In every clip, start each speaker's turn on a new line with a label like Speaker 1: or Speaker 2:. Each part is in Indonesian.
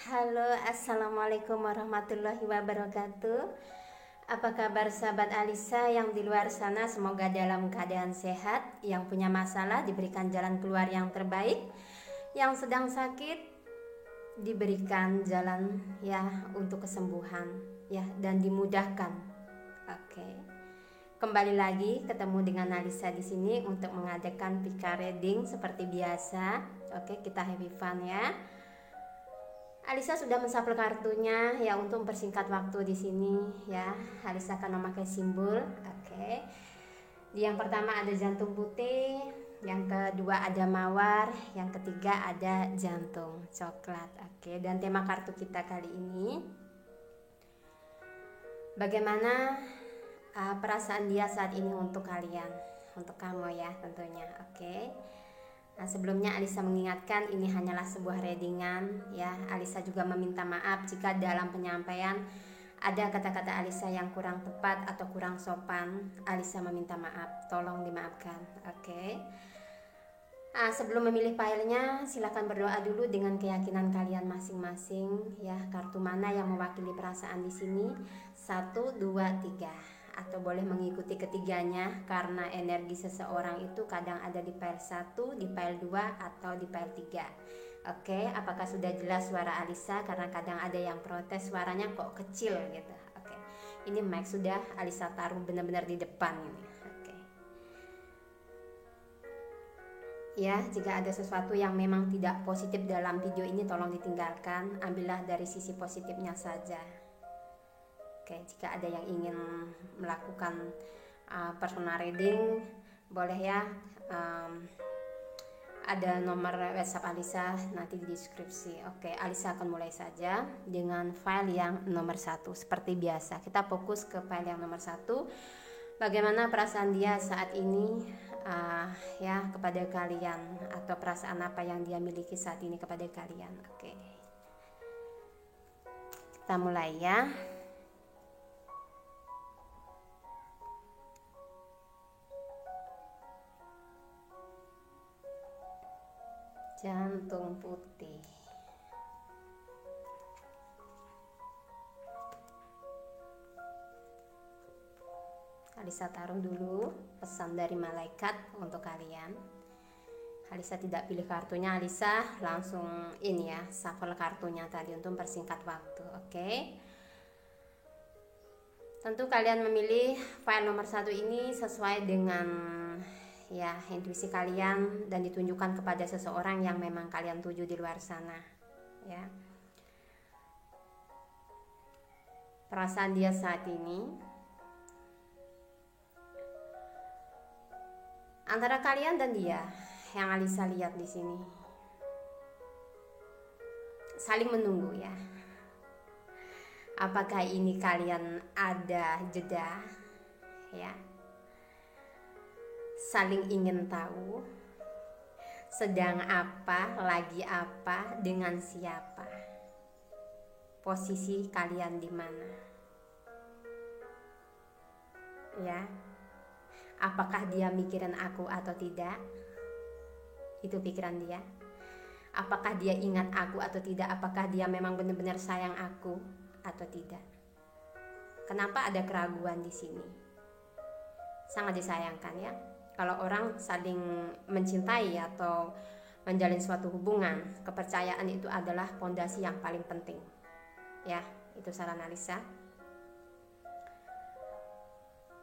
Speaker 1: Halo, assalamualaikum warahmatullahi wabarakatuh. Apa kabar sahabat Alisa yang di luar sana? Semoga dalam keadaan sehat. Yang punya masalah diberikan jalan keluar yang terbaik. Yang sedang sakit diberikan jalan ya untuk kesembuhan ya dan dimudahkan. Oke. Kembali lagi ketemu dengan Alisa di sini untuk mengadakan pika reading seperti biasa. Oke, kita happy fun ya. Alisa sudah menshuffle kartunya ya untuk mempersingkat waktu di sini ya. Alisa akan memakai simbol. Oke. Di yang pertama ada jantung putih, yang kedua ada mawar, yang ketiga ada jantung coklat. Oke, dan tema kartu kita kali ini bagaimana perasaan dia saat ini untuk kalian, untuk kamu ya tentunya. Oke. Nah, sebelumnya Alisa mengingatkan ini hanyalah sebuah readingan ya. Alisa juga meminta maaf jika dalam penyampaian ada kata-kata Alisa yang kurang tepat atau kurang sopan. Alisa meminta maaf, tolong dimaafkan. Oke. Nah, sebelum memilih filenya, silakan berdoa dulu dengan keyakinan kalian masing-masing ya. Kartu mana yang mewakili perasaan di sini? 1, 2, 3. Atau boleh mengikuti ketiganya karena energi seseorang itu kadang ada di file 1, di file 2 atau di file 3. Oke, apakah sudah jelas suara Alisa? Karena kadang ada yang protes suaranya kok kecil gitu. Oke. Ini mic sudah Alisa taruh benar-benar di depan ini. Oke. Ya, jika ada sesuatu yang memang tidak positif dalam video ini tolong ditinggalkan, ambillah dari sisi positifnya saja. Oke, jika ada yang ingin melakukan personal reading, boleh ya. Ada nomor WhatsApp Alisa nanti di deskripsi. Oke, Alisa akan mulai saja dengan file yang nomor 1. Seperti biasa, kita fokus ke file yang nomor 1. Bagaimana perasaan dia saat ini ya kepada kalian, atau perasaan apa yang dia miliki saat ini kepada kalian. Oke, kita mulai ya. Jantung putih. Alisa taruh dulu pesan dari malaikat untuk kalian. Alisa tidak pilih kartunya, Alisa langsung ini ya, shuffle kartunya tadi untuk persingkat waktu. Oke. Tentu kalian memilih file nomor 1 ini sesuai dengan ya intuisi kalian dan ditunjukkan kepada seseorang yang memang kalian tuju di luar sana ya. Perasaan dia saat ini antara kalian dan dia yang Alisa lihat di sini saling menunggu ya. Apakah ini kalian ada jeda ya, saling ingin tahu sedang apa, lagi apa, dengan siapa, posisi kalian di mana ya. Apakah dia mikirin aku atau tidak? Itu pikiran dia. Apakah dia ingat aku atau tidak? Apakah dia memang benar-benar sayang aku atau tidak? Kenapa ada keraguan di sini? Sangat disayangkan ya. Kalau orang saling mencintai atau menjalin suatu hubungan, kepercayaan itu adalah fondasi yang paling penting. Ya, itu saran Alisa.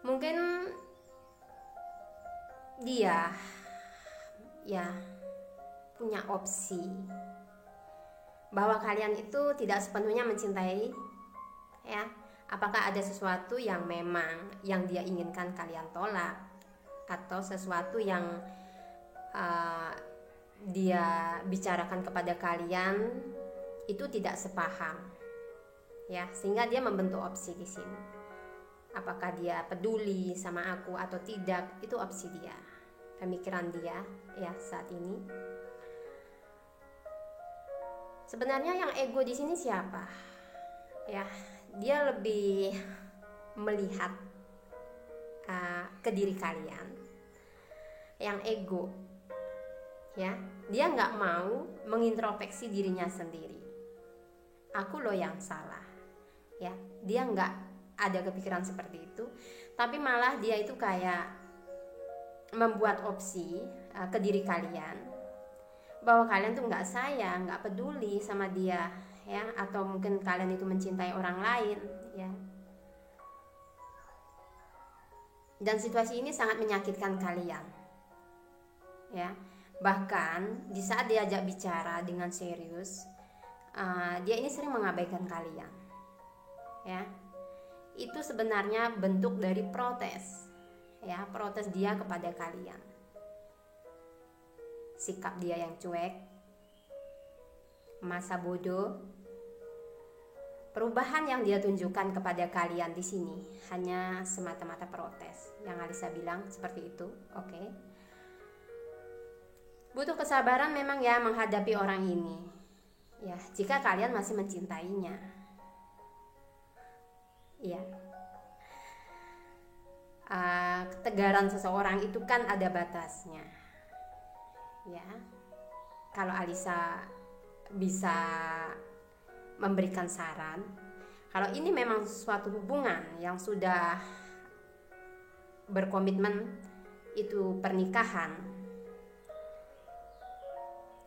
Speaker 1: Mungkin dia ya punya opsi bahwa kalian itu tidak sepenuhnya mencintai ya. Apakah ada sesuatu yang memang yang dia inginkan kalian tolak, atau sesuatu yang dia bicarakan kepada kalian itu tidak sepaham ya, sehingga dia membentuk opsi di sini. Apakah dia peduli sama aku atau tidak, itu opsi dia, pemikiran dia ya saat ini. Sebenarnya yang ego di sini siapa ya? Dia lebih melihat ke diri kalian yang ego ya. Dia nggak mau mengintrospeksi dirinya sendiri aku loh yang salah, ya. Dia nggak ada kepikiran seperti itu, tapi malah dia itu kayak membuat opsi ke diri kalian bahwa kalian tuh nggak sayang, nggak peduli sama dia, ya, atau mungkin kalian itu mencintai orang lain, ya. Dan situasi ini sangat menyakitkan kalian, ya. Bahkan di saat diajak bicara dengan serius, dia ini sering mengabaikan kalian, ya. Itu sebenarnya bentuk dari protes, ya, protes dia kepada kalian. Sikap dia yang cuek, masa bodoh, perubahan yang dia tunjukkan kepada kalian di sini hanya semata-mata protes. Yang Alisa bilang seperti itu, oke. Butuh kesabaran memang ya menghadapi orang ini, ya, jika kalian masih mencintainya, ya. Ketegaran seseorang itu kan ada batasnya, ya. Kalau Alisa bisa memberikan saran, kalau ini memang suatu hubungan yang sudah berkomitmen, itu pernikahan,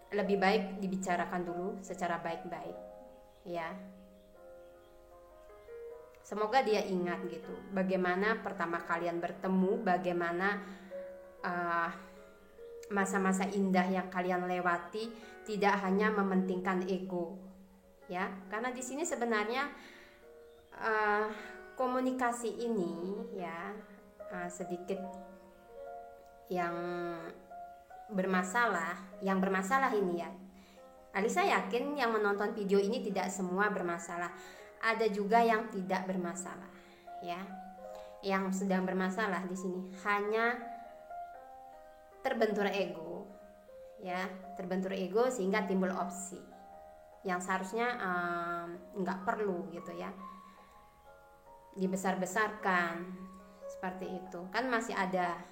Speaker 1: lebih baik dibicarakan dulu secara baik-baik, ya. Semoga dia ingat gitu, bagaimana pertama kalian bertemu, bagaimana masa-masa indah yang kalian lewati, tidak hanya mementingkan ego, ya. Karena di sini sebenarnya komunikasi ini, ya, sedikit yang bermasalah. Yang bermasalah ini, ya, Alisa yakin yang menonton video ini tidak semua bermasalah. Ada juga yang tidak bermasalah, ya. Yang sedang bermasalah di sini hanya terbentur ego, ya, terbentur ego sehingga timbul opsi yang seharusnya nggak perlu gitu, ya, dibesar-besarkan seperti itu. Kan masih ada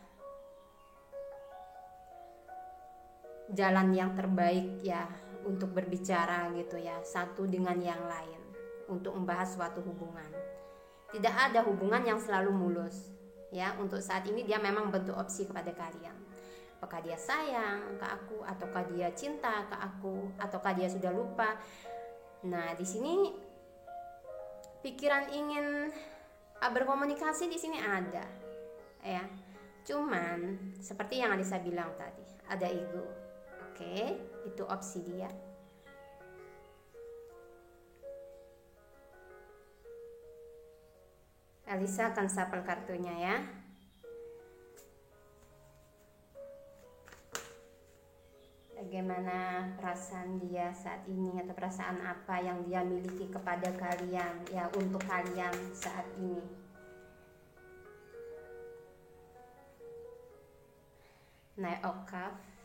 Speaker 1: jalan yang terbaik, ya, untuk berbicara gitu, ya, satu dengan yang lain untuk membahas suatu hubungan. Tidak ada hubungan yang selalu mulus, ya. Untuk saat ini dia memang bentuk opsi kepada kalian. Apakah dia sayang ke aku, ataukah dia cinta ke aku, ataukah dia sudah lupa. Nah, di sini pikiran ingin berkomunikasi di sini ada, ya. Cuman seperti yang Alisa bilang tadi, ada ego. Oke, itu opsi dia. Alisa akan shuffle kartunya, ya. Bagaimana perasaan dia saat ini, atau perasaan apa yang dia miliki kepada kalian, ya, untuk kalian saat ini. Knight of Cups.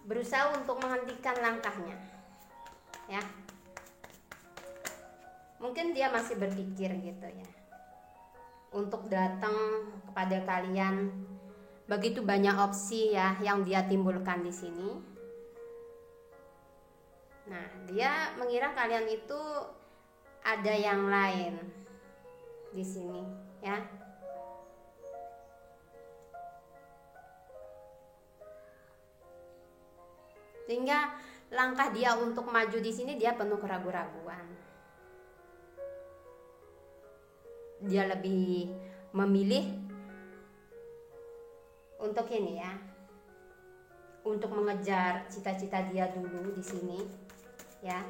Speaker 1: Berusaha untuk menghentikan langkahnya, ya. Mungkin dia masih berpikir gitu, ya, untuk datang kepada kalian. Begitu banyak opsi, ya, yang dia timbulkan di sini. Nah, dia mengira kalian itu ada yang lain di sini, ya. Sehingga langkah dia untuk maju di sini dia penuh keraguan-raguan. Dia lebih memilih untuk ini, ya, untuk mengejar cita-cita dia dulu di sini, ya.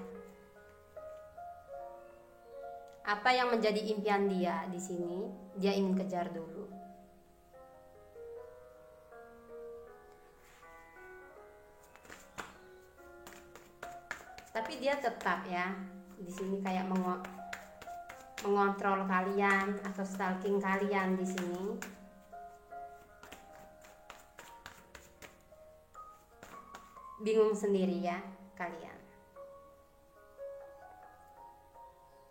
Speaker 1: Apa yang menjadi impian dia di sini, dia ingin kejar dulu. Tapi dia tetap, ya, di sini kayak mengontrol kalian atau stalking kalian di sini. Bingung sendiri, ya, kalian.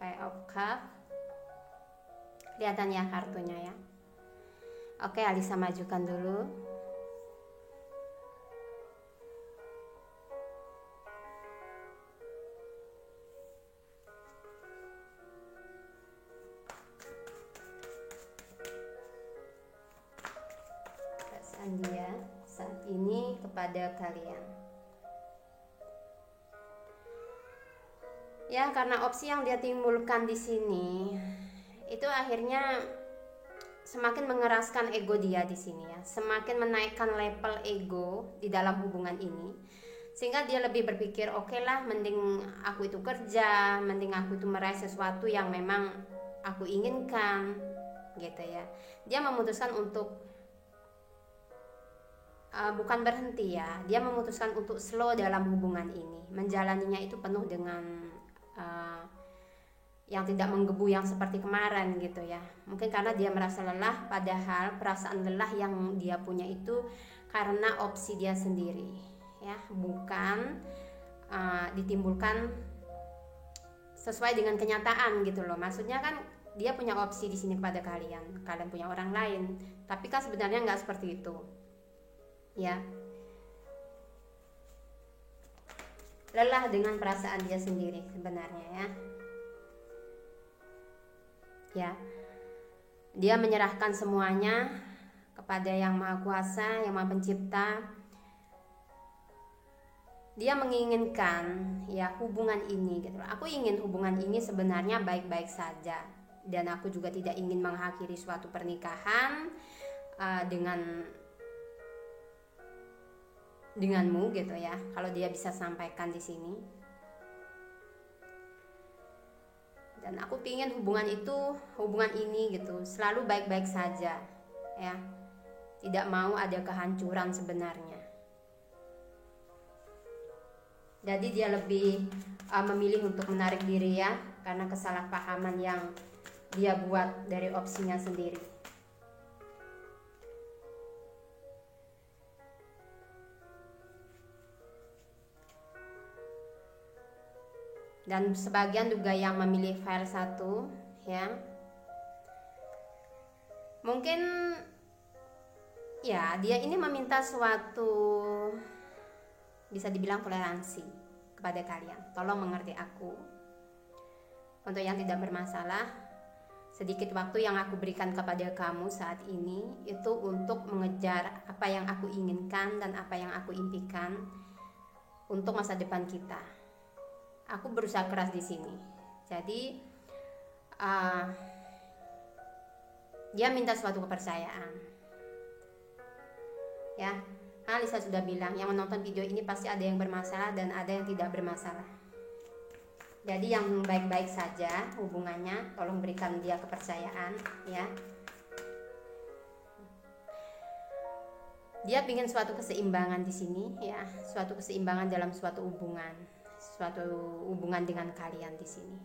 Speaker 1: Five of Cups. Kelihatan, ya, kartunya, ya. Oke, Alisa majukan dulu. perasaan dia saat ini kepada kalian. Ya, karena opsi yang dia timbulkan di sini itu akhirnya semakin mengeraskan ego dia di sini ya, semakin menaikkan level ego di dalam hubungan ini, sehingga dia lebih berpikir oke lah, mending aku itu kerja, mending aku itu meraih sesuatu yang memang aku inginkan gitu ya. Dia memutuskan untuk bukan berhenti ya, dia memutuskan untuk slow dalam hubungan ini, menjalaninya itu penuh dengan yang tidak menggebu yang seperti kemarin gitu ya. Mungkin karena dia merasa lelah, padahal perasaan lelah yang dia punya itu karena opsi dia sendiri ya, bukan ditimbulkan sesuai dengan kenyataan gitu loh. Maksudnya kan dia punya opsi di sini kepada kalian, kalian punya orang lain, tapi kan sebenarnya nggak seperti itu ya. Lelah dengan perasaan dia sendiri sebenarnya ya. Dia menyerahkan semuanya kepada Yang Maha Kuasa, Yang Maha Pencipta. Dia menginginkan ya hubungan ini gitu. Aku ingin hubungan ini sebenarnya baik-baik saja, dan aku juga tidak ingin mengakhiri suatu pernikahan denganmu gitu ya. Kalau dia bisa sampaikan di sini. Dan aku pingin hubungan ini gitu selalu baik-baik saja ya, tidak mau ada kehancuran sebenarnya. Jadi dia lebih memilih untuk menarik diri ya, karena kesalahpahaman yang dia buat dari opsinya sendiri. Dan sebagian juga yang memilih file 1 ya. Mungkin ya dia ini meminta suatu, bisa dibilang toleransi kepada kalian. Tolong mengerti aku. Untuk yang tidak bermasalah, sedikit waktu yang aku berikan kepada kamu saat ini itu untuk mengejar apa yang aku inginkan dan apa yang aku impikan untuk masa depan kita. Aku berusaha keras di sini. Jadi dia minta suatu kepercayaan. Ya, Alisa sudah bilang yang menonton video ini pasti ada yang bermasalah dan ada yang tidak bermasalah. Jadi yang baik-baik saja hubungannya, tolong berikan dia kepercayaan ya. Dia ingin suatu keseimbangan di sini ya, suatu keseimbangan dalam suatu hubungan dengan kalian di sini.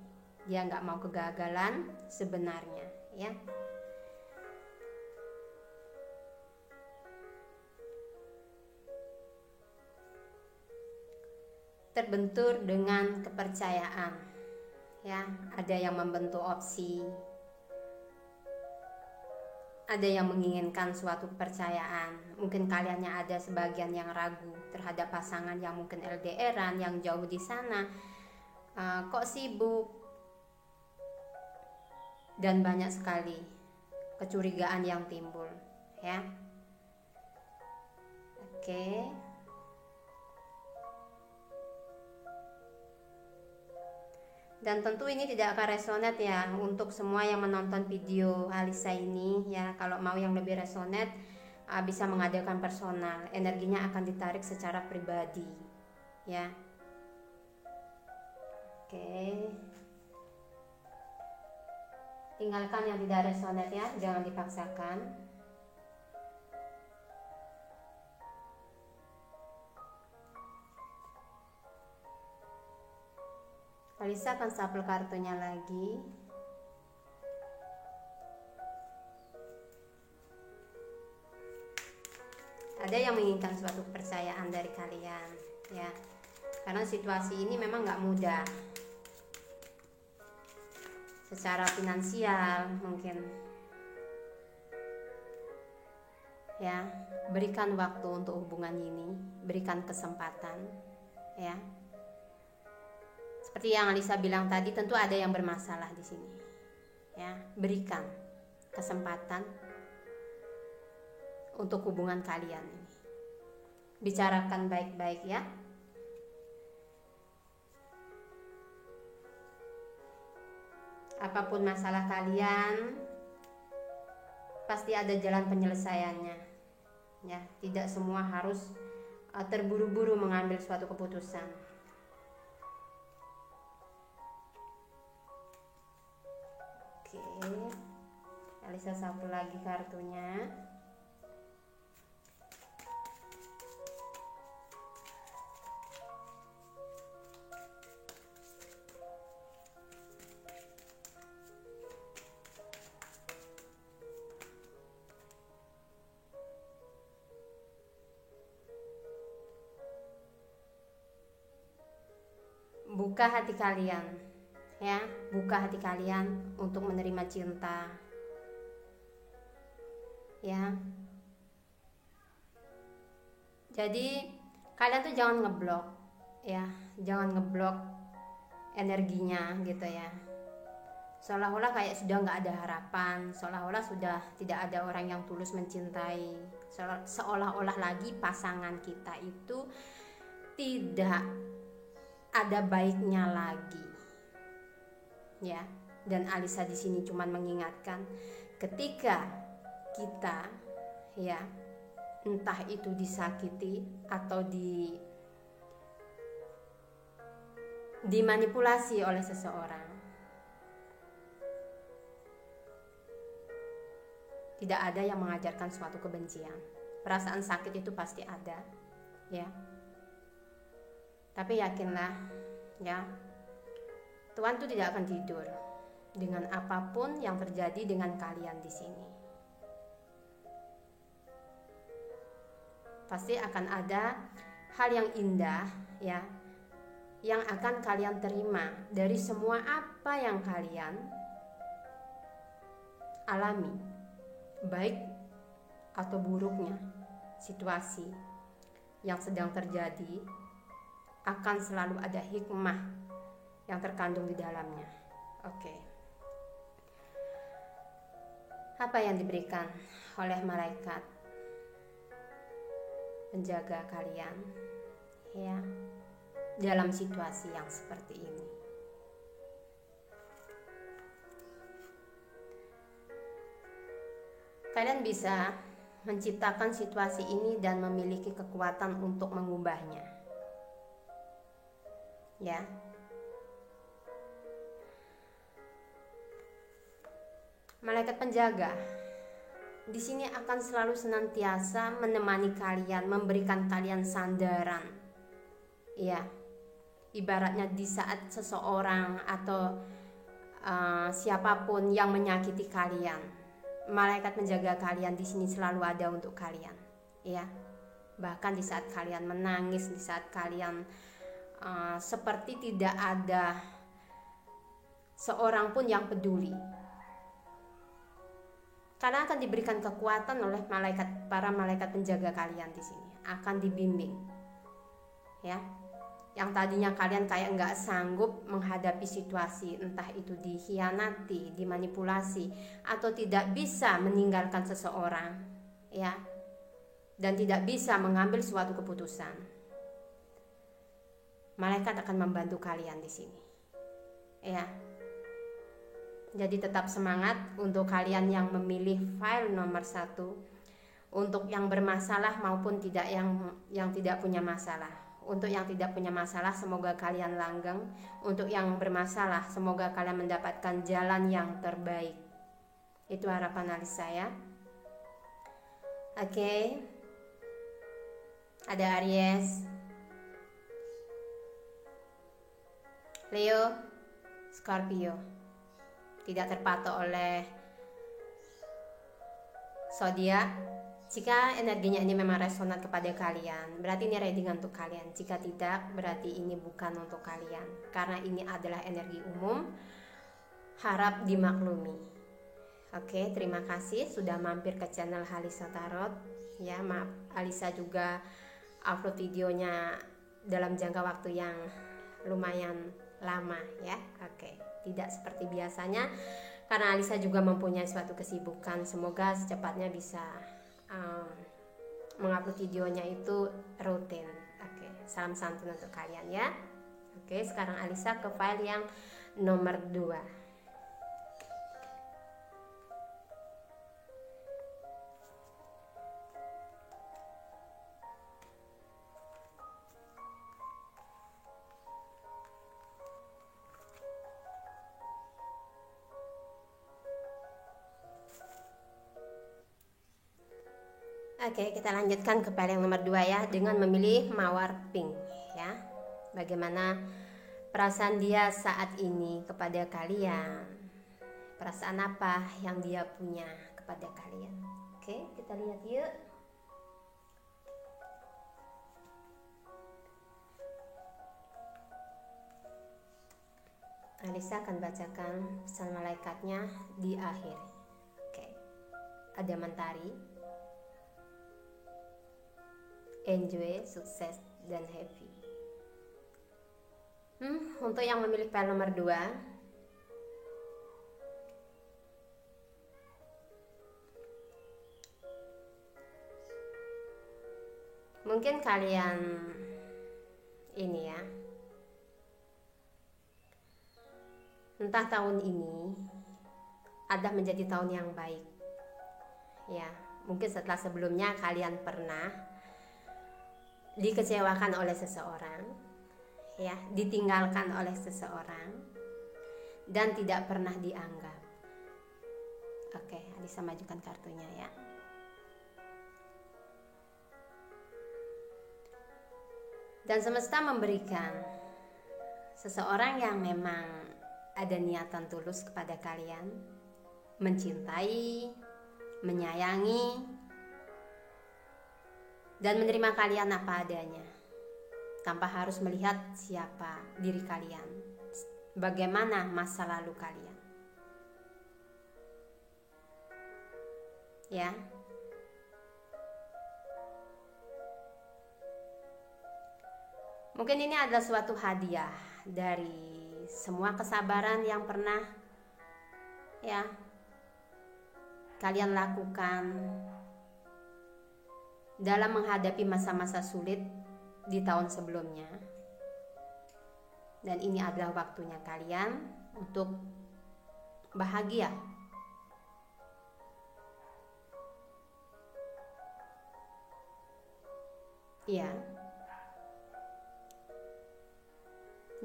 Speaker 1: Dia nggak mau kegagalan sebenarnya ya. Terbentur dengan kepercayaan ya. Ada yang membentuk opsi, ada yang menginginkan suatu kepercayaan. Mungkin kaliannya ada sebagian yang ragu terhadap pasangan yang mungkin LDRan, yang jauh di sana, kok sibuk, dan banyak sekali kecurigaan yang timbul ya. Oke. Dan tentu ini tidak akan resonate ya untuk semua yang menonton video Alisa ini ya. Kalau mau yang lebih resonate bisa mengadakan personal, energinya akan ditarik secara pribadi ya. Oke. Tinggalkan yang tidak resonate ya, jangan dipaksakan. Alisa akan shuffle kartunya lagi. Ada yang menginginkan suatu kepercayaan dari kalian ya, karena situasi ini memang nggak mudah. Secara finansial mungkin ya, berikan waktu untuk hubungan ini, berikan kesempatan ya. Seperti yang Alisa bilang tadi, tentu ada yang bermasalah di sini ya. Berikan kesempatan untuk hubungan kalian ini. Bicarakan baik-baik ya. Apapun masalah kalian, pasti ada jalan penyelesaiannya. Ya, tidak semua harus terburu-buru mengambil suatu keputusan. Oke, Alisa satu lagi kartunya. Buka hati kalian, ya, buka hati kalian untuk menerima cinta, ya. Jadi kalian tuh jangan ngeblok, ya, jangan ngeblok energinya gitu ya. Seolah-olah kayak sudah nggak ada harapan, seolah-olah sudah tidak ada orang yang tulus mencintai, seolah-olah lagi pasangan kita itu tidak ada baiknya lagi, ya. Dan Alisa di sini cuman mengingatkan, ketika kita, ya, entah itu disakiti atau dimanipulasi oleh seseorang, tidak ada yang mengajarkan suatu kebencian. Perasaan sakit itu pasti ada, ya. Tapi yakinlah, ya, Tuhan tuh tidak akan tidur dengan apapun yang terjadi dengan kalian di sini. Pasti akan ada hal yang indah, ya, yang akan kalian terima dari semua apa yang kalian alami, baik atau buruknya situasi yang sedang terjadi. Akan selalu ada hikmah yang terkandung di dalamnya. Oke. Apa yang diberikan oleh malaikat penjaga kalian, ya, dalam situasi yang seperti ini? Kalian bisa menciptakan situasi ini dan memiliki kekuatan untuk mengubahnya, ya. Malaikat penjaga di sini akan selalu senantiasa menemani kalian, memberikan kalian sandaran, ya. Ibaratnya di saat seseorang atau siapapun yang menyakiti kalian, malaikat penjaga kalian di sini selalu ada untuk kalian, ya. Bahkan di saat kalian menangis, di saat kalian seperti tidak ada seorang pun yang peduli, karena akan diberikan kekuatan oleh para malaikat penjaga kalian di sini, akan dibimbing, ya. Yang tadinya kalian kayak nggak sanggup menghadapi situasi, entah itu dikhianati, dimanipulasi, atau tidak bisa meninggalkan seseorang, ya, dan tidak bisa mengambil suatu keputusan, malaikat akan membantu kalian di sini, ya. Jadi tetap semangat untuk kalian yang memilih file nomor 1, untuk yang bermasalah maupun tidak yang tidak punya masalah. Untuk yang tidak punya masalah, semoga kalian langgeng. Untuk yang bermasalah, semoga kalian mendapatkan jalan yang terbaik. Itu harapan Alisa, ya. Oke. Ada Aries, Leo, Scorpio. Tidak terpatok oleh zodiak. Jika energinya ini memang resonat kepada kalian, berarti ini reading untuk kalian. Jika tidak, berarti ini bukan untuk kalian, karena ini adalah energi umum. Harap dimaklumi. Oke, terima kasih sudah mampir ke channel Alisa Tarot. Ya, maaf, Alisa juga upload videonya dalam jangka waktu yang lumayan lama, ya. Oke, tidak seperti biasanya karena Alisa juga mempunyai suatu kesibukan. Semoga secepatnya bisa mengupload videonya itu rutin. Oke, salam santun untuk kalian ya. Oke, sekarang Alisa ke file yang nomor 2. Oke, kita lanjutkan ke file yang nomor 2 ya, dengan memilih mawar pink ya. Bagaimana perasaan dia saat ini kepada kalian? Perasaan apa yang dia punya kepada kalian? Oke, kita lihat yuk. Alisa akan bacakan pesan malaikatnya di akhir. Oke. Ada mentari, enjoy, sukses, dan happy. Untuk yang memilih file nomor 2, mungkin kalian ini ya, entah tahun ini adalah menjadi tahun yang baik ya. Mungkin setelah sebelumnya kalian pernah dikecewakan oleh seseorang ya, ditinggalkan oleh seseorang, dan tidak pernah dianggap. Oke, Alisa majukan kartunya ya. Dan semesta memberikan seseorang yang memang ada niatan tulus kepada kalian, mencintai, menyayangi, dan menerima kalian apa adanya, tanpa harus melihat siapa diri kalian, bagaimana masa lalu kalian ya. Mungkin ini adalah suatu hadiah dari semua kesabaran yang pernah ya kalian lakukan dalam menghadapi masa-masa sulit di tahun sebelumnya. Dan ini adalah waktunya kalian untuk bahagia. Iya.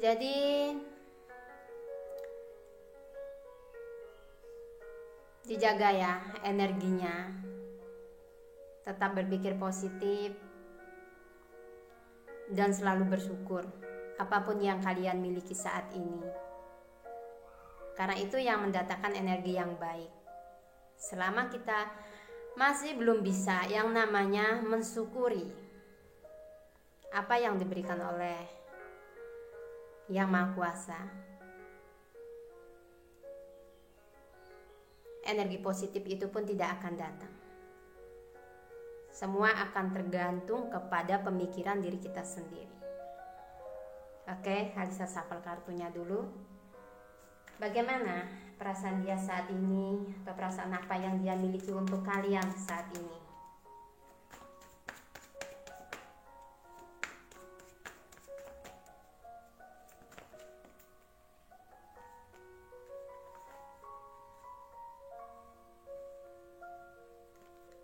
Speaker 1: Jadi dijaga ya energinya. Tetap berpikir positif dan selalu bersyukur apapun yang kalian miliki saat ini, karena itu yang mendatangkan energi yang baik. Selama kita masih belum bisa yang namanya mensyukuri apa yang diberikan oleh Yang Maha Kuasa, energi positif itu pun tidak akan datang. Semua akan tergantung kepada pemikiran diri kita sendiri. Oke, Alisa shuffle kartunya dulu. Bagaimana perasaan dia saat ini, atau perasaan apa yang dia miliki untuk kalian saat ini?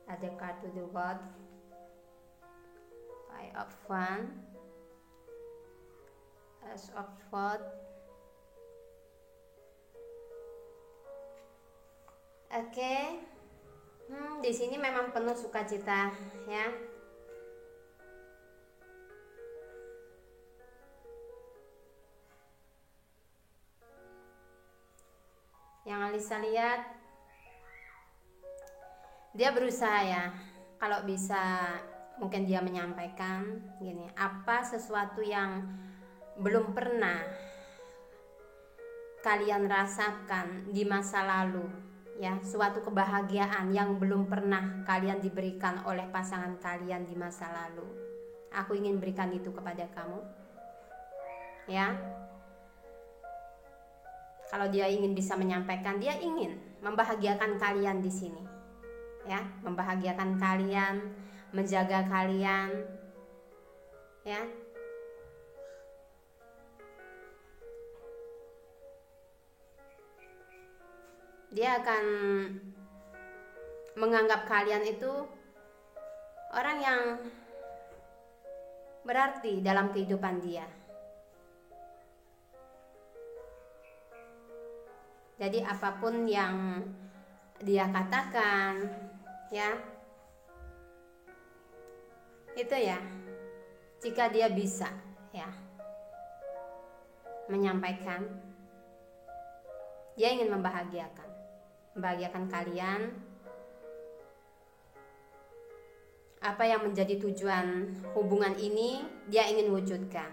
Speaker 1: Ada kartu The World, Five of Wands, Ace of Swords. Oke. Di sini memang penuh sukacita ya. Yang Alisa lihat, dia berusaha ya, kalau bisa mungkin dia menyampaikan gini, apa sesuatu yang belum pernah kalian rasakan di masa lalu ya, suatu kebahagiaan yang belum pernah kalian diberikan oleh pasangan kalian di masa lalu. Aku ingin berikan itu kepada kamu ya. Kalau dia ingin bisa menyampaikan, dia ingin membahagiakan kalian di sini. ya, membahagiakan kalian, menjaga kalian, ya. Dia akan menganggap kalian itu orang yang berarti dalam kehidupan dia. Jadi apapun yang dia katakan, ya, itu ya, jika dia bisa, ya, menyampaikan, dia ingin membahagiakan kalian. Apa yang menjadi tujuan hubungan ini dia ingin wujudkan.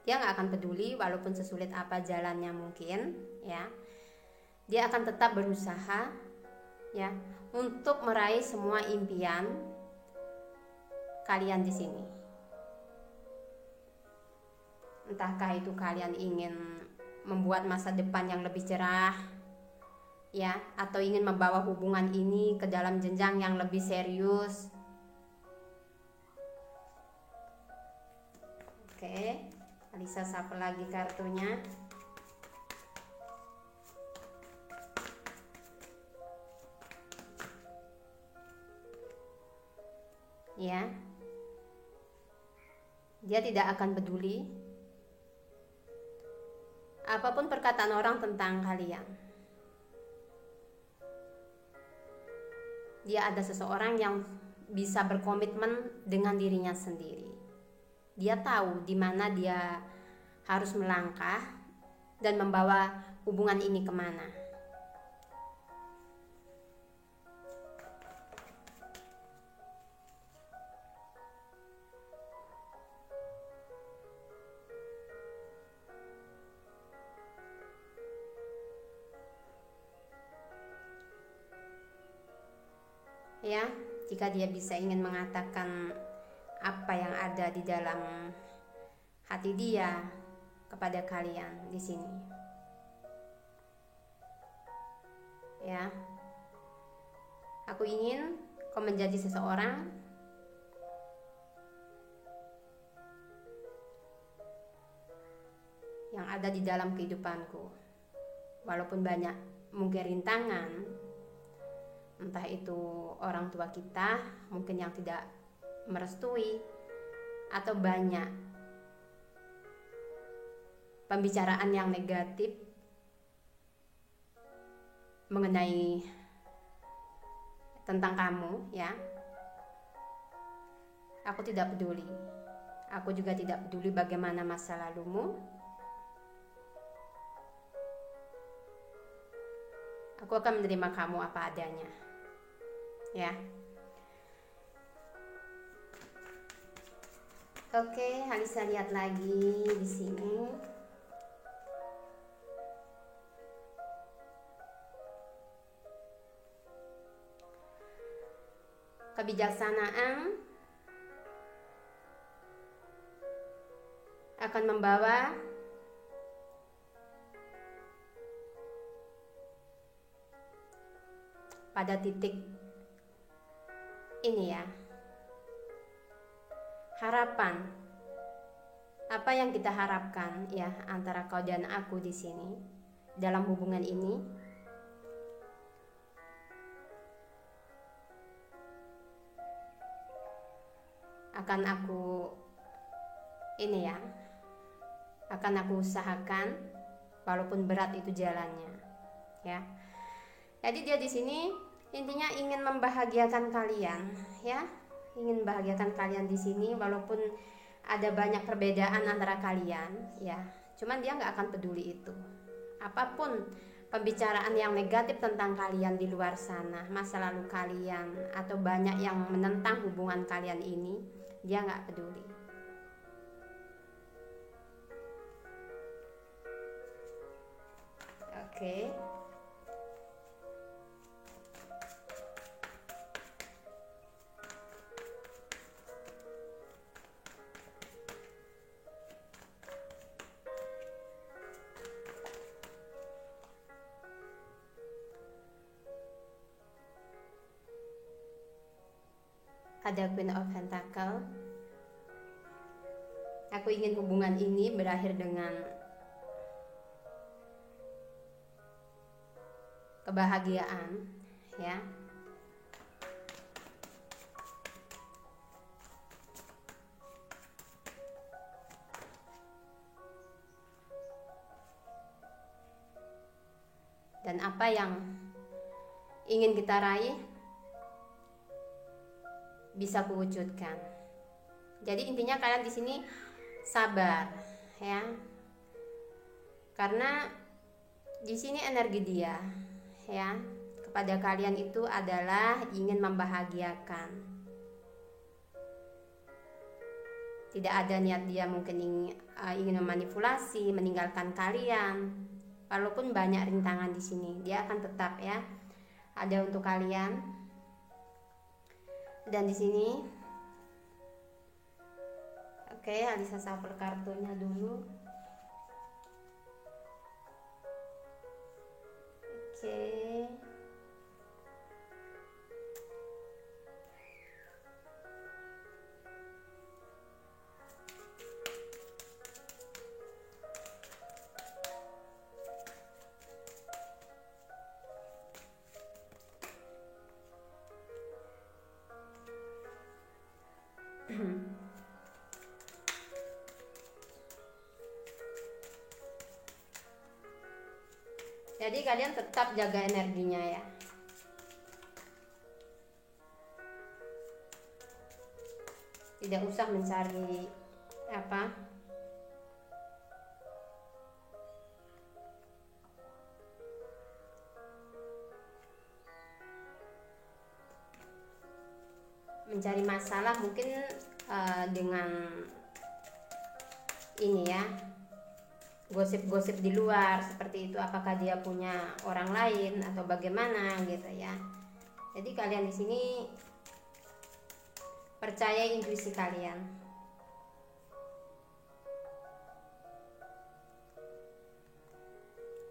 Speaker 1: Dia nggak akan peduli walaupun sesulit apa jalannya mungkin, ya. Dia akan tetap berusaha, ya, untuk meraih semua impian kalian di sini. Entahkah itu kalian ingin membuat masa depan yang lebih cerah, ya, atau ingin membawa hubungan ini ke dalam jenjang yang lebih serius. Oke, Alisa shuffle lagi kartunya. Ya, dia tidak akan peduli apapun perkataan orang tentang kalian. Dia ada seseorang yang bisa berkomitmen dengan dirinya sendiri. Dia tahu di mana dia harus melangkah dan membawa hubungan ini kemana. Ya, jika dia bisa ingin mengatakan apa yang ada di dalam hati dia kepada kalian di sini. Ya. Aku ingin kau menjadi seseorang yang ada di dalam kehidupanku. Walaupun banyak mungkin rintangan, entah itu orang tua kita mungkin yang tidak merestui, atau banyak pembicaraan yang negatif mengenai tentang kamu, ya. Aku tidak peduli. Aku juga tidak peduli bagaimana masa lalumu. Aku akan menerima kamu apa adanya. Ya. Oke, Alisa lihat lagi di sini. Kebijaksanaan akan membawa pada titik ini, ya, harapan. Apa yang kita harapkan, ya, antara kau dan aku di sini dalam hubungan ini akan aku usahakan walaupun berat itu jalannya, ya. Jadi dia di sini intinya ingin membahagiakan kalian, ya, ingin membahagiakan kalian di sini walaupun ada banyak perbedaan antara kalian, ya. Cuman dia nggak akan peduli itu. Apapun pembicaraan yang negatif tentang kalian di luar sana, masa lalu kalian, atau banyak yang menentang hubungan kalian ini, dia nggak peduli. Oke. ada Queen of Pentacle. Aku ingin hubungan ini berakhir dengan kebahagiaan, ya. Dan apa yang ingin kita raih bisa kuwujudkan. Jadi intinya kalian di sini sabar, ya. Karena di sini energi dia, ya, kepada kalian itu adalah ingin membahagiakan. Tidak ada niat dia mungkin ingin memanipulasi, meninggalkan kalian. Walaupun banyak rintangan di sini, dia akan tetap, ya, ada untuk kalian. Dan di sini, oke, Alisa shuffle kartunya dulu. Oke. Jadi kalian tetap jaga energinya, ya. Tidak usah mencari mencari masalah mungkin dengan ini, ya, gosip-gosip di luar seperti itu, apakah dia punya orang lain atau bagaimana gitu, ya. Jadi kalian di sini percaya intuisi kalian.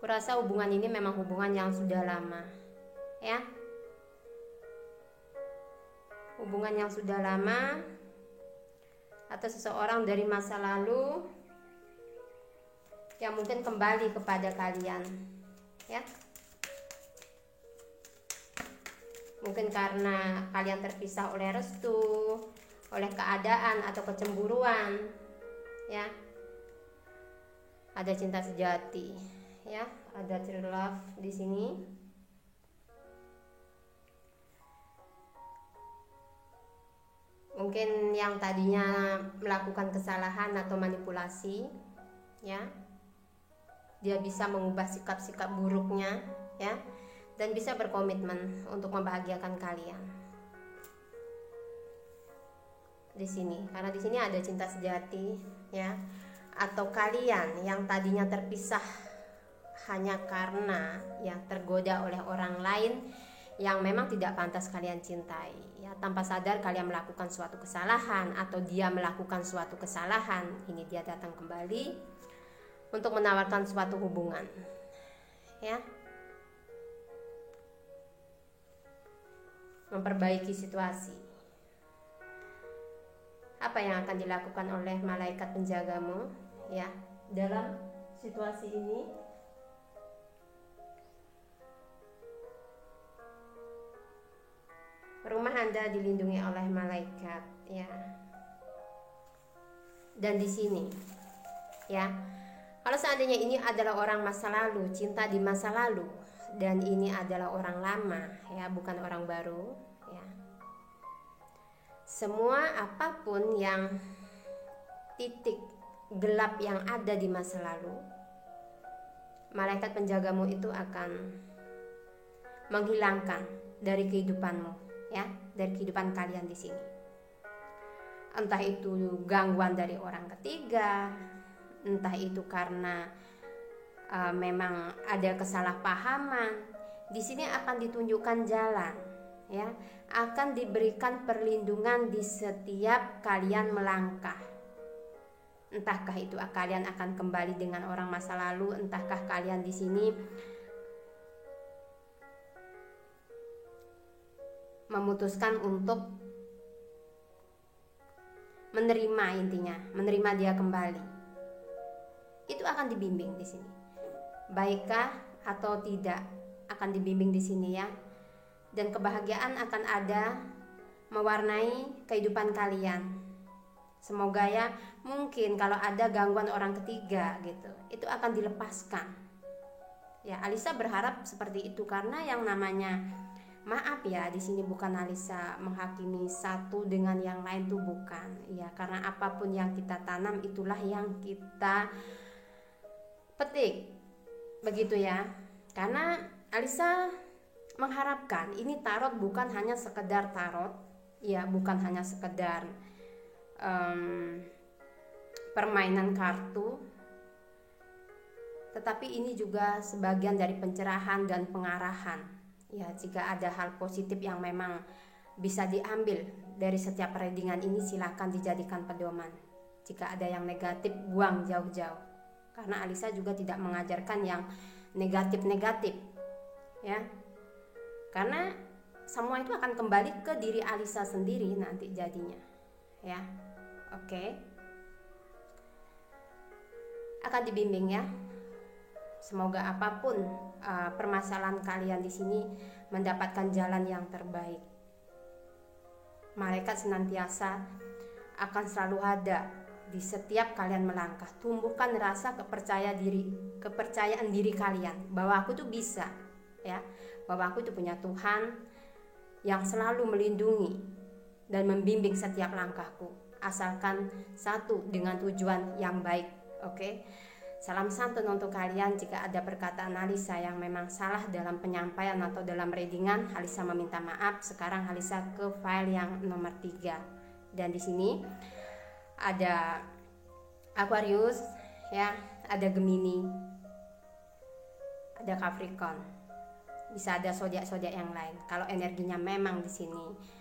Speaker 1: Kurasa hubungan ini memang hubungan yang sudah lama, ya. Hubungan yang sudah lama atau seseorang dari masa lalu yang mungkin kembali kepada kalian, ya. Mungkin karena kalian terpisah oleh restu, oleh keadaan atau kecemburuan, ya. Ada cinta sejati, ya. Ada true love di sini. Mungkin yang tadinya melakukan kesalahan atau manipulasi, ya, dia bisa mengubah sikap-sikap buruknya, ya, dan bisa berkomitmen untuk membahagiakan kalian di sini. Karena di sini ada cinta sejati, ya. Atau kalian yang tadinya terpisah hanya karena, ya, tergoda oleh orang lain yang memang tidak pantas kalian cintai, ya. Tanpa sadar kalian melakukan suatu kesalahan atau dia melakukan suatu kesalahan. Ini dia datang kembali untuk menawarkan suatu hubungan, ya, memperbaiki situasi. Apa yang akan dilakukan oleh malaikat penjagamu, ya, dalam situasi ini? Rumah Anda dilindungi oleh malaikat, ya. Dan di sini, ya, kalau seandainya ini adalah orang masa lalu, cinta di masa lalu, dan ini adalah orang lama, ya, bukan orang baru, ya. Semua apapun yang titik gelap yang ada di masa lalu, malaikat penjagamu itu akan menghilangkan dari kehidupanmu, ya, dari kehidupan kalian di sini. Entah itu gangguan dari orang ketiga, entah itu karena memang ada kesalahpahaman. Di sini akan ditunjukkan jalan, ya, akan diberikan perlindungan di setiap kalian melangkah. Entahkah itu kalian akan kembali dengan orang masa lalu, entahkah kalian di sini memutuskan untuk menerima, intinya menerima dia kembali. Itu akan dibimbing di sini. Baikkah atau tidak akan dibimbing di sini ya. Dan kebahagiaan akan ada mewarnai kehidupan kalian. Semoga ya, mungkin kalau ada gangguan orang ketiga gitu, itu akan dilepaskan. Ya, Alisa berharap seperti itu karena yang namanya maaf ya, di sini bukan Alisa menghakimi satu dengan yang lain tuh bukan. Ya, karena apapun yang kita tanam itulah yang kita petik. Begitu ya. Karena Alisa mengharapkan ini tarot bukan hanya sekedar tarot, ya, bukan hanya sekedar permainan kartu, tetapi ini juga sebagian dari pencerahan dan pengarahan. Ya, jika ada hal positif yang memang bisa diambil dari setiap readingan ini, silakan dijadikan pedoman. Jika ada yang negatif, buang jauh-jauh. Karena Alisa juga tidak mengajarkan yang negatif-negatif, ya. Karena semua itu akan kembali ke diri Alisa sendiri nanti jadinya, ya. Oke. Akan dibimbing ya. Semoga apapun permasalahan kalian di sini mendapatkan jalan yang terbaik. Malaikat senantiasa akan selalu ada di setiap kalian melangkah. Tumbuhkan rasa kepercayaan diri kalian bahwa aku tuh bisa, ya. Bahwa aku tuh punya Tuhan yang selalu melindungi dan membimbing setiap langkahku. Asalkan satu dengan tujuan yang baik. Oke. Salam santun untuk kalian. Jika ada perkataan Alisa yang memang salah dalam penyampaian atau dalam readingan, Alisa meminta maaf. Sekarang Alisa ke file yang nomor 3. Dan di sini ada Aquarius, ya, ada Gemini, ada Capricorn. Bisa ada zodiak-zodiak yang lain. Kalau energinya memang di sini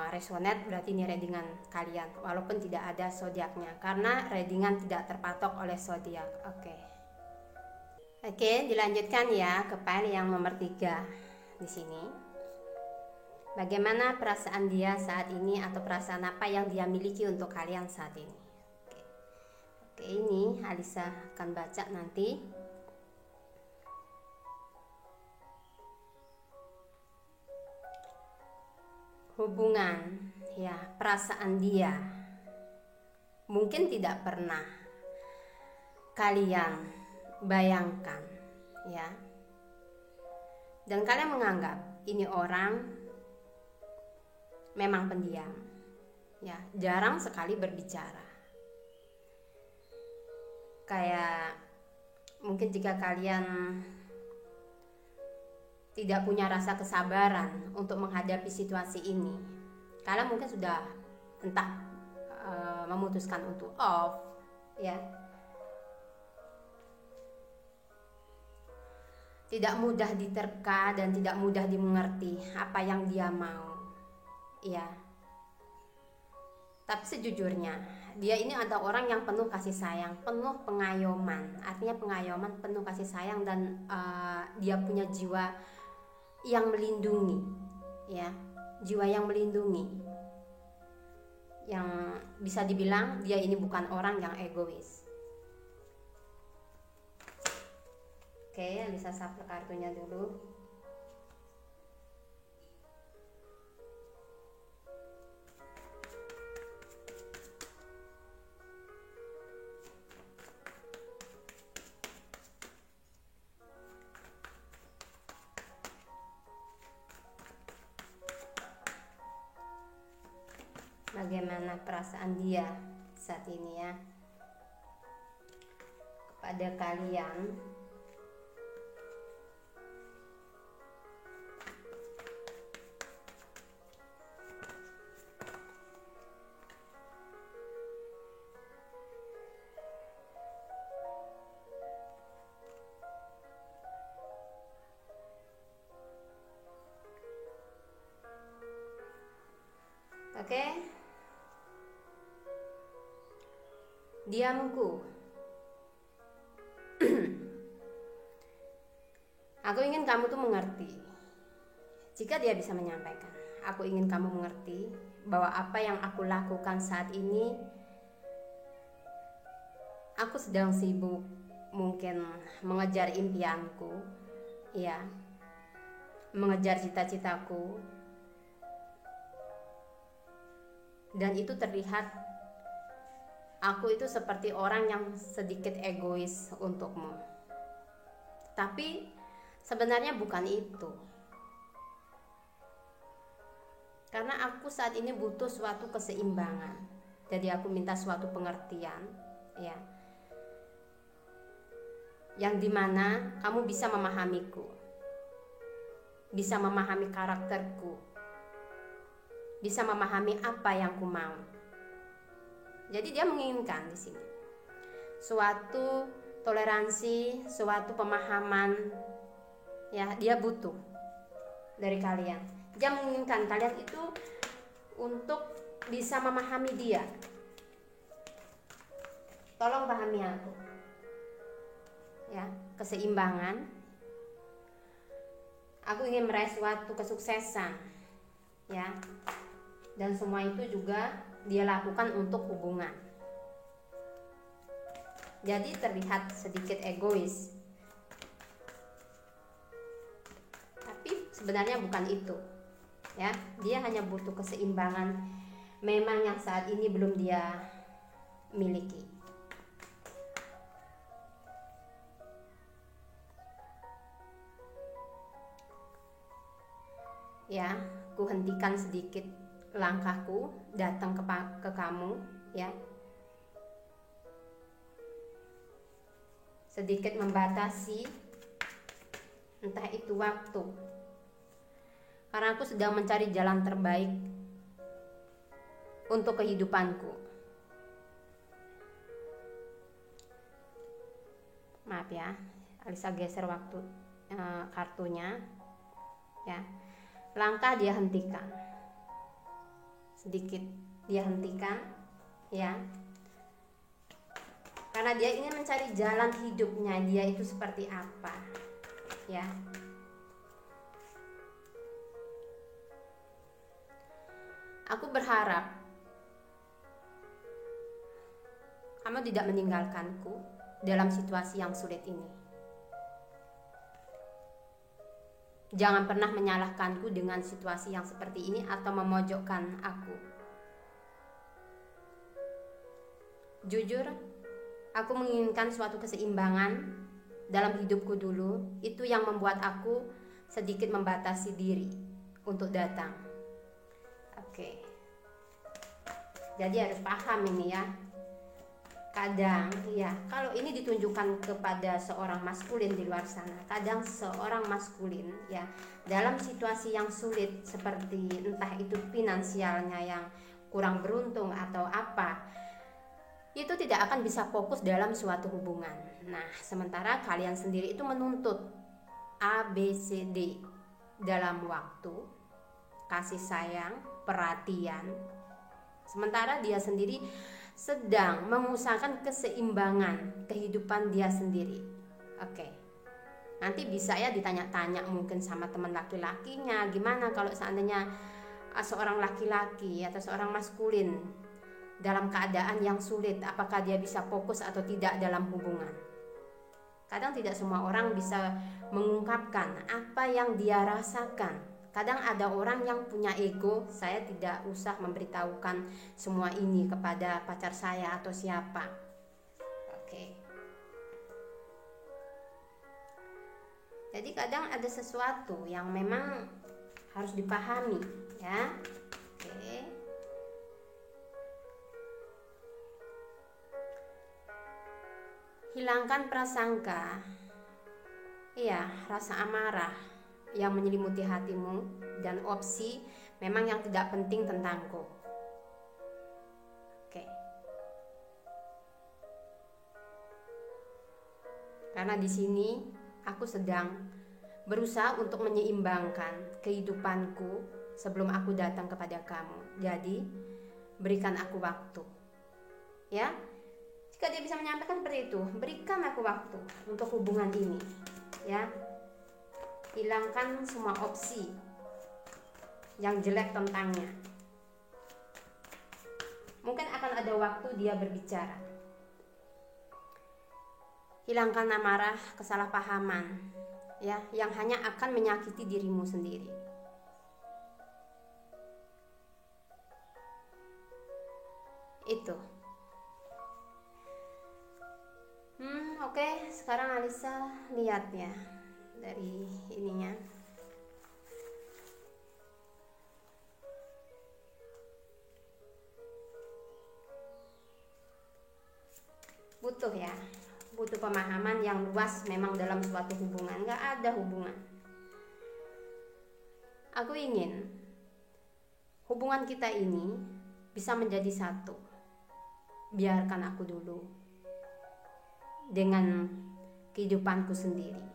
Speaker 1: resonate, berarti ini readingan kalian walaupun tidak ada zodiaknya, karena readingan tidak terpatok oleh zodiak. Oke, dilanjutkan ya ke file yang nomor 3. Di sini bagaimana perasaan dia saat ini atau perasaan apa yang dia miliki untuk kalian saat ini. Oke, ini Alisa akan baca nanti. Hubungan, ya, perasaan dia mungkin tidak pernah kalian bayangkan, ya. Dan kalian menganggap ini orang memang pendiam, ya, jarang sekali berbicara. Kayak mungkin jika kalian tidak punya rasa kesabaran untuk menghadapi situasi ini, kalian mungkin sudah entah memutuskan untuk off, ya. Tidak mudah diterka dan tidak mudah dimengerti apa yang dia mau, ya. Tapi sejujurnya dia ini ada orang yang penuh kasih sayang, penuh pengayoman. Artinya pengayoman, penuh kasih sayang, dan dia punya jiwa yang melindungi, ya, jiwa yang melindungi, yang bisa dibilang dia ini bukan orang yang egois. Oke, Alisa shuffle kartunya dulu. Bagaimana perasaan dia saat ini, ya, kepada kalian. Oke. Diamku. Aku ingin kamu tuh mengerti. Jika dia bisa menyampaikan aku ingin kamu mengerti bahwa apa yang aku lakukan saat ini, aku sedang sibuk mungkin mengejar impianku, ya, mengejar cita-citaku, dan itu terlihat aku itu seperti orang yang sedikit egois untukmu. Tapi sebenarnya bukan itu. Karena aku saat ini butuh suatu keseimbangan. Jadi aku minta suatu pengertian, ya. Yang dimana kamu bisa memahamiku. Bisa memahami karakterku. Bisa memahami apa yang ku mau. Jadi dia menginginkan di sini suatu toleransi, suatu pemahaman, ya, dia butuh dari kalian. Dia menginginkan kalian itu untuk bisa memahami dia. Tolong pahami aku, ya, keseimbangan. Aku ingin meraih suatu kesuksesan, ya, dan semua itu juga dia lakukan untuk hubungan. Jadi terlihat sedikit egois, tapi sebenarnya bukan itu, ya. Dia hanya butuh keseimbangan, memang yang saat ini belum dia miliki. Ya, ku hentikan sedikit langkahku datang ke kamu, ya. Sedikit membatasi, entah itu waktu. Karena aku sedang mencari jalan terbaik untuk kehidupanku. Maaf ya, Alisa geser waktu kartunya, ya. Langkah dia hentikan, sedikit dia hentikan, ya. Karena dia ingin mencari jalan hidupnya dia itu seperti apa, ya. Aku berharap kamu tidak meninggalkanku dalam situasi yang sulit ini. Jangan pernah menyalahkanku dengan situasi yang seperti ini atau memojokkan aku. Jujur, aku menginginkan suatu keseimbangan dalam hidupku dulu. Itu yang membuat aku sedikit membatasi diri untuk datang. Oke. Jadi harus paham ini, ya. Kadang, ya, kalau ini ditunjukkan kepada seorang maskulin di luar sana, kadang seorang maskulin, ya, dalam situasi yang sulit seperti entah itu finansialnya yang kurang beruntung atau apa, itu tidak akan bisa fokus dalam suatu hubungan. Nah, sementara kalian sendiri itu menuntut A, B, C, D dalam waktu, kasih sayang, perhatian. Sementara dia sendiri sedang mengusahakan keseimbangan kehidupan dia sendiri. Oke. Nanti bisa ya ditanya-tanya mungkin sama teman laki-lakinya, gimana kalau seandainya seorang laki-laki atau seorang maskulin dalam keadaan yang sulit, apakah dia bisa fokus atau tidak dalam hubungan. Kadang tidak semua orang bisa mengungkapkan apa yang dia rasakan. Kadang ada orang yang punya ego, saya tidak usah memberitahukan semua ini kepada pacar saya atau siapa. Oke. Jadi kadang ada sesuatu yang memang harus dipahami, ya. Oke. Hilangkan prasangka, iya, rasa amarah yang menyelimuti hatimu dan opsi memang yang tidak penting tentangku. Oke. Karena di sini aku sedang berusaha untuk menyeimbangkan kehidupanku sebelum aku datang kepada kamu. Jadi, berikan aku waktu. Ya. Jika dia bisa menyampaikan seperti itu, berikan aku waktu untuk hubungan ini. Ya. Hilangkan semua opsi. yang jelek tentangnya. Mungkin akan ada waktu dia berbicara. Hilangkan amarah, kesalahpahaman, ya, yang hanya akan menyakiti dirimu sendiri. Itu. Oke, sekarang Alisa lihat ya dari ininya. Butuh pemahaman yang luas memang dalam suatu hubungan. Gak ada hubungan. Aku ingin hubungan kita ini bisa menjadi satu. Biarkan aku dulu dengan kehidupanku sendiri,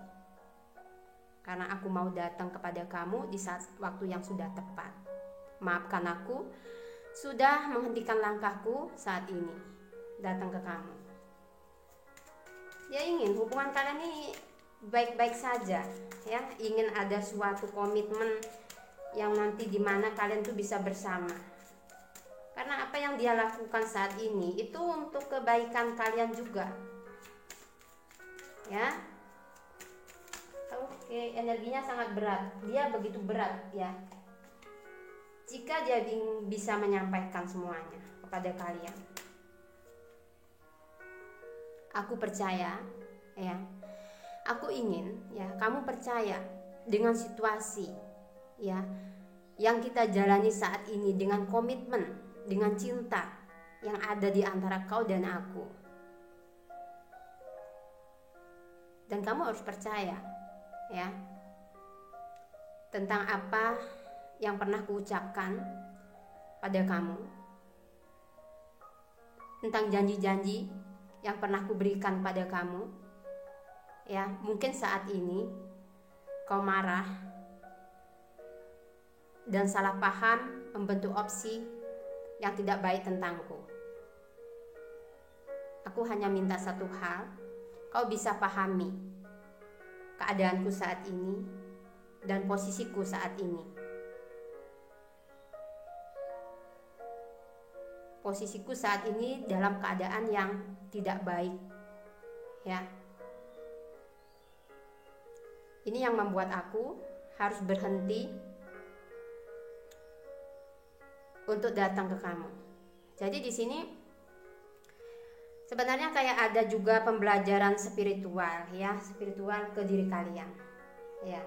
Speaker 1: karena aku mau datang kepada kamu di saat waktu yang sudah tepat. Maafkan aku sudah menghentikan langkahku saat ini datang ke kamu. Dia ingin hubungan kalian ini baik-baik saja, ya. Ingin ada suatu komitmen yang nanti dimana kalian tuh bisa bersama. Karena apa yang dia lakukan saat ini itu untuk kebaikan kalian juga, ya. Oke, energinya sangat berat. Dia begitu berat, ya. Jika dia bisa menyampaikan semuanya kepada kalian. Aku percaya, ya. Aku ingin, ya, kamu percaya dengan situasi, ya, yang kita jalani saat ini dengan komitmen, dengan cinta yang ada di antara kau dan aku. Dan kamu harus percaya, ya, tentang apa yang pernah kuucapkan pada kamu, tentang janji-janji yang pernah kuberikan pada kamu, ya. Mungkin saat ini kau marah dan salah paham, membentuk opsi yang tidak baik tentangku. Aku hanya minta satu hal, kau bisa pahami keadaanku saat ini dan posisiku saat ini. Posisiku saat ini dalam keadaan yang tidak baik, ya. Ini yang membuat aku harus berhenti untuk datang ke kamu. Jadi di sini sebenarnya kayak ada juga pembelajaran spiritual, ya, spiritual ke diri kalian, ya.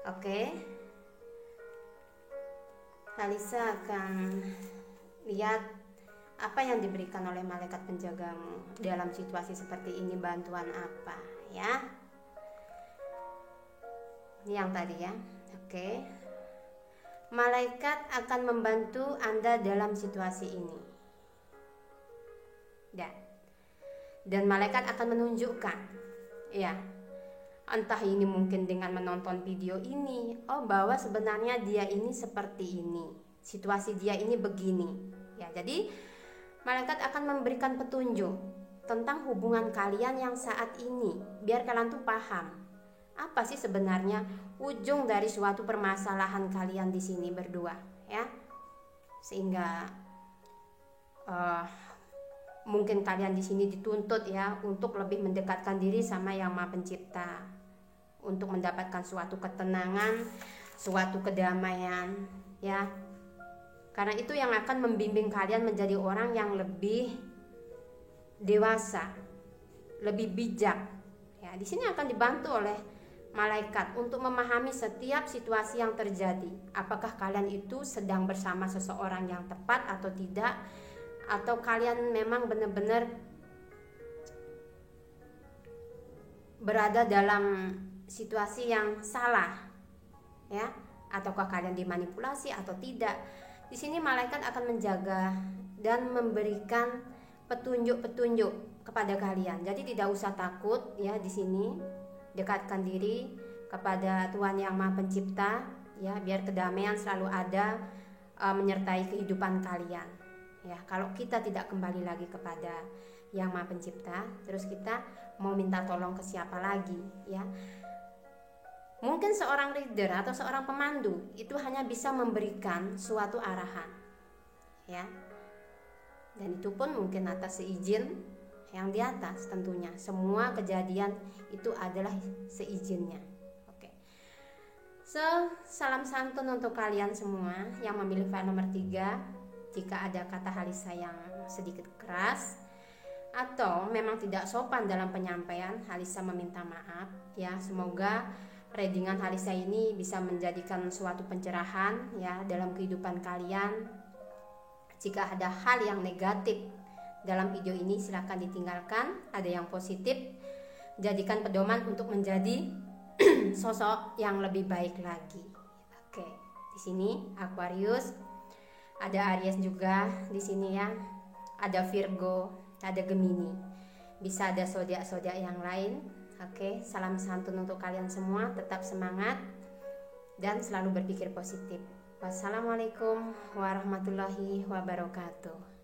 Speaker 1: Oke. Alisa akan lihat apa yang diberikan oleh malaikat penjagamu dalam situasi seperti ini, bantuan apa, ya. Ini yang tadi, ya. Oke. Malaikat akan membantu Anda dalam situasi ini. Dan malaikat akan menunjukkan, ya, entah ini mungkin dengan menonton video ini, bahwa sebenarnya dia ini seperti ini, situasi dia ini begini, ya. Jadi malaikat akan memberikan petunjuk tentang hubungan kalian yang saat ini, biar kalian tuh paham apa sih sebenarnya ujung dari suatu permasalahan kalian di sini berdua, ya. Sehingga mungkin kalian di sini dituntut, ya, untuk lebih mendekatkan diri sama Yang Maha Pencipta, untuk mendapatkan suatu ketenangan, suatu kedamaian, ya. Karena itu yang akan membimbing kalian menjadi orang yang lebih dewasa, lebih bijak. Ya, di sini akan dibantu oleh malaikat untuk memahami setiap situasi yang terjadi. Apakah kalian itu sedang bersama seseorang yang tepat atau tidak, atau kalian memang benar-benar berada dalam situasi yang salah, ya, ataukah kalian dimanipulasi atau tidak. Di sini malaikat akan menjaga dan memberikan petunjuk-petunjuk kepada kalian. Jadi tidak usah takut, ya. Di sini dekatkan diri kepada Tuhan Yang Maha Pencipta, ya, biar kedamaian selalu ada menyertai kehidupan kalian, ya. Kalau kita tidak kembali lagi kepada Yang Maha Pencipta, terus kita mau minta tolong ke siapa lagi, ya. Mungkin seorang leader atau seorang pemandu itu hanya bisa memberikan suatu arahan, ya. Dan itu pun mungkin atas seizin yang di atas tentunya. Semua kejadian itu adalah seizinnya. Oke. So, salam santun untuk kalian semua yang memilih file nomor 3. Jika ada kata Halisa yang sedikit keras atau memang tidak sopan dalam penyampaian, Halisa meminta maaf ya. Semoga readingan Halisa ini bisa menjadikan suatu pencerahan ya dalam kehidupan kalian. Jika ada hal yang negatif dalam video ini silakan ditinggalkan, ada yang positif jadikan pedoman untuk menjadi sosok yang lebih baik lagi. Oke, di sini Aquarius, ada Aries juga di sini ya. Ada Virgo, ada Gemini. Bisa ada zodiak-zodiak yang lain. Oke, salam santun untuk kalian semua, tetap semangat dan selalu berpikir positif. Wassalamualaikum warahmatullahi wabarakatuh.